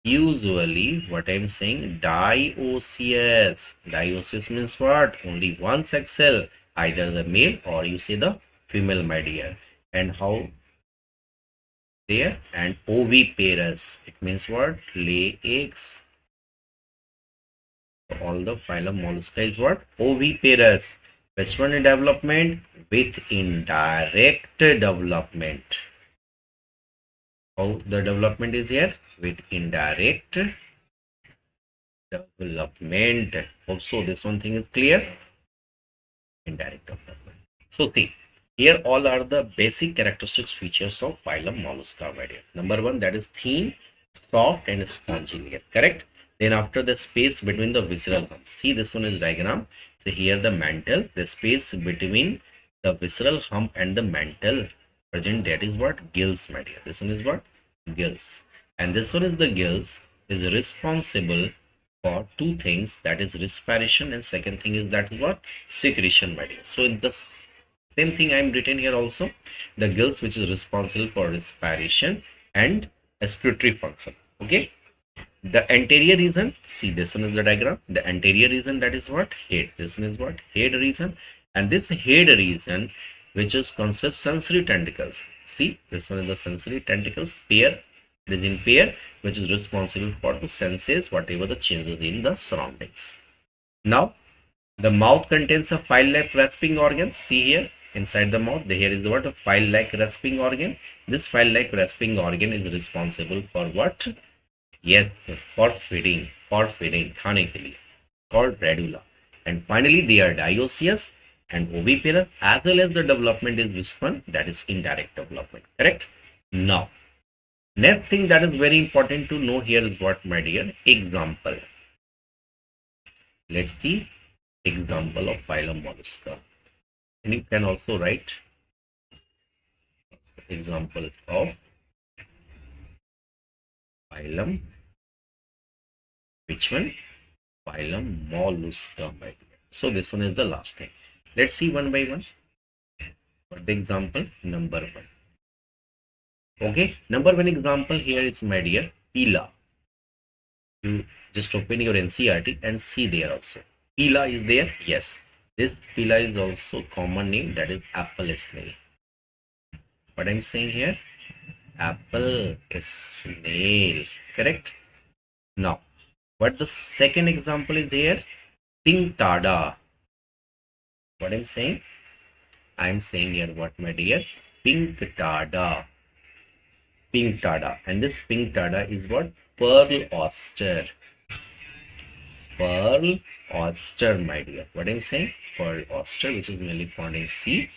usually, what I'm saying, dioecious. Dioecious means what? Only one sex cell, either the male or you say the female, my dear. And how there? And oviparous, it means what? Lay eggs. So all the phylum mollusca is what? Oviparous. Which one in development? With indirect development. How the development is here? With indirect development. Hope so this one thing is clear. Indirect development. So see, here all are the basic characteristics features of phylum mollusca, my dear. Number one, that is thin, soft and spongy layer, correct? Then after the space between the visceral hump. See, this one is diagram. So here the mantle, the space between the visceral hump and the mantle present, that is what? Gills, my dear. This one is what? Gills. And this one is the gills is responsible for two things, that is respiration, and second thing is that is what? Secretion, my dear. So in the same thing I am written here also, the gills which is responsible for respiration and excretory function. Okay, the anterior region, see this one is the diagram, the anterior region, that is what? Head. This one is what? Head region. And this head region which is consists sensory tentacles, see this one is the sensory tentacles pair, it is in pair, which is responsible for the senses whatever the changes in the surroundings. Now the mouth contains a file-like rasping organ. See here inside the mouth, here is what? A file-like rasping organ. This file-like rasping organ is responsible for what? Yes, for feeding, khane ke liye, called radula. And finally, they are dioecious and oviparous, as well as the development is which one? That is indirect development. Correct? Now, next thing that is very important to know here is what, my dear? Example. Let's see example of phylum mollusca. And you can also write example of phylum, which one? Phylum mollusca. So this one is the last thing. Let's see one by one. For the example number one. Okay, number one example here is, my dear, Pila. You just open your NCERT and see there also. Pila is there. Yes, this Pila is also common name, that is apple snail. What I'm saying here? Apple snail. Correct? Now, what the second example is here? Pink tada. What I'm saying? I'm saying here what, my dear? Pink tada. Pink tada. And this pink tada is what? Pearl oyster. Pearl oyster, my dear. What I'm saying? Pearl oyster, which is mainly found in sea.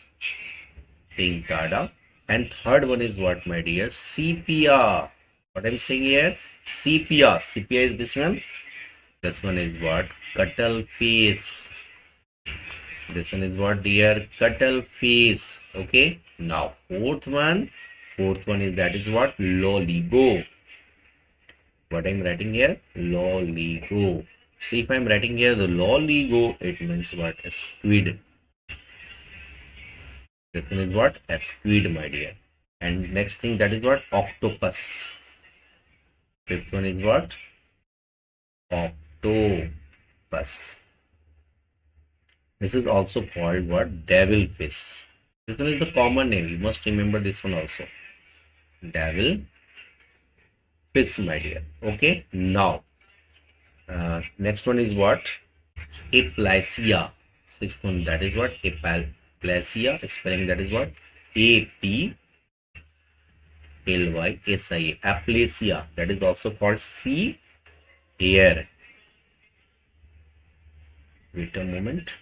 Pink tada. And third one is what, my dear? Sepia. What I'm saying here? Sepia. Sepia is this one. This one is what? Cuttlefish. This one is what, dear? Cuttlefish. Okay. Now fourth one is, that is what? Loligo. What I'm writing here? Loligo. See, if I'm writing here the loligo, it means what? A squid. This one is what? A squid, my dear. And next thing, that is what? Octopus. Fifth one is what? Octopus. This is also called what? Devilfish. This one is the common name. You must remember this one also. Devilfish, my dear. Okay. Now, next one is what? Aplasia. Sixth one, that is what? Aplasia. Spelling, that is what? Aplasia. Aplasia. That is also called sea hare. Wait a moment.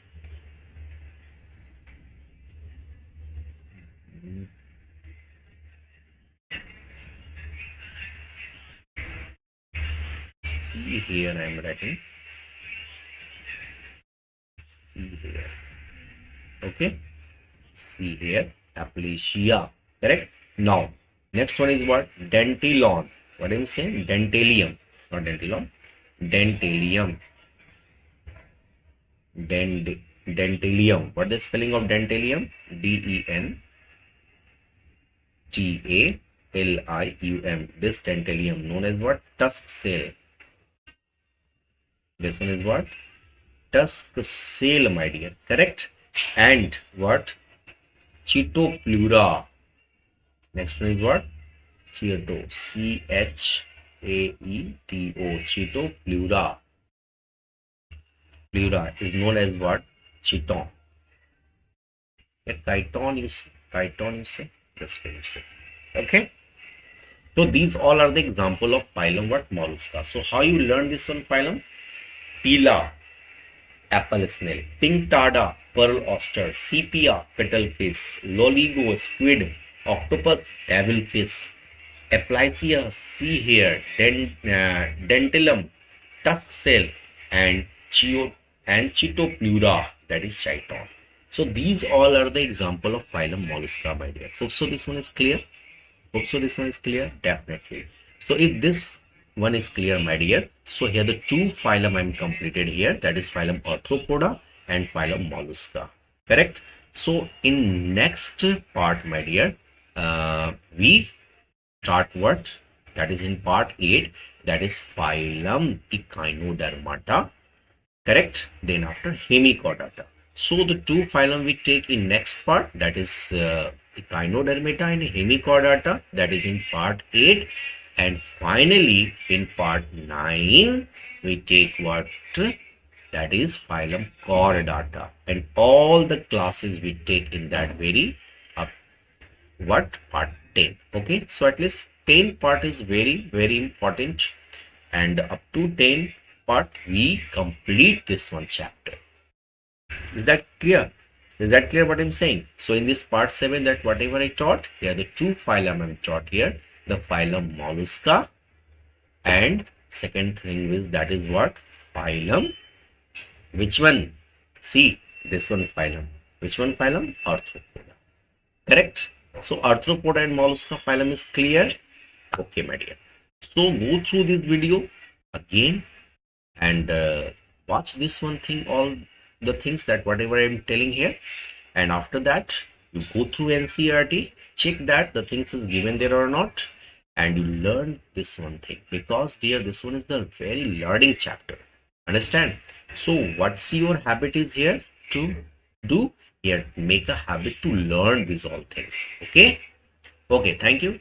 See here, I am writing. See here. Okay. See here. Aplasia. Correct. Now, next one is what? Dentillon. What am I saying? Dentalium. Not dentillon. Dentalium. Dentalium. What is the spelling of dentalium? Dentalium. This dentalium, known as what? Tusk shell. This one is what? Tusk shell, my dear. Correct. And what? Chitopleura. Next one is what? Cheeto. Cheaeto. Chitopleura. pleura is known as what? Chiton. Yeah, chiton you say. Chiton you say. That's what you say. Okay. So these all are the example of phylum what? Mollusca. So how you learn this one phylum? Pila, apple snail, pink tarda, pearl oyster, sepia, cuttlefish, loligo, squid, octopus, devilfish, Aplysia, sea hare, dentillum, tusk shell, and Chitopleura, that is chiton. So these all are the example of phylum Mollusca, my dear. Hope so this one is clear. Hope so this one is clear. Definitely. So if this one is clear, my dear, so here the two phylum I'm completed here. That is phylum Arthropoda and phylum Mollusca. Correct. So in next part, my dear, we start what? That is in part 8. That is phylum Echinodermata. Correct. Then after Hemichordata. So the two phylum we take in next part, that is Echinodermata and Hemichordata, that is in part 8. And finally in part 9 we take what? That is phylum Chordata, and all the classes we take in that very what? Part 10. Okay, so at least 10 part is very important, and up to 10 part we complete this one chapter. Is that clear? Is that clear what I'm saying? So in this part 7, that whatever I taught here, the two phylum I'm taught here, the phylum Mollusca, and second thing is that is what? Phylum, which one? See, this one phylum. Which one phylum? Arthropoda. Correct. So Arthropoda and Mollusca phylum is clear. Okay, my dear. So go through this video again and watch this one thing, all the things that whatever I'm telling here, and after that you go through NCERT, check that the things is given there or not, and you learn this one thing, because dear, this one is the very learning chapter. Understand? So what's your habit is here to do here? Make a habit to learn these all things. Okay. Okay, thank you.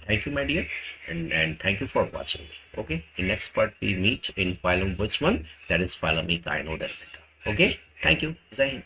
Thank you, my dear, and thank you for watching me. Okay, in next part we meet in phylum which one? That is phylum Echinodermata. Okay, thank you. Jai Hind.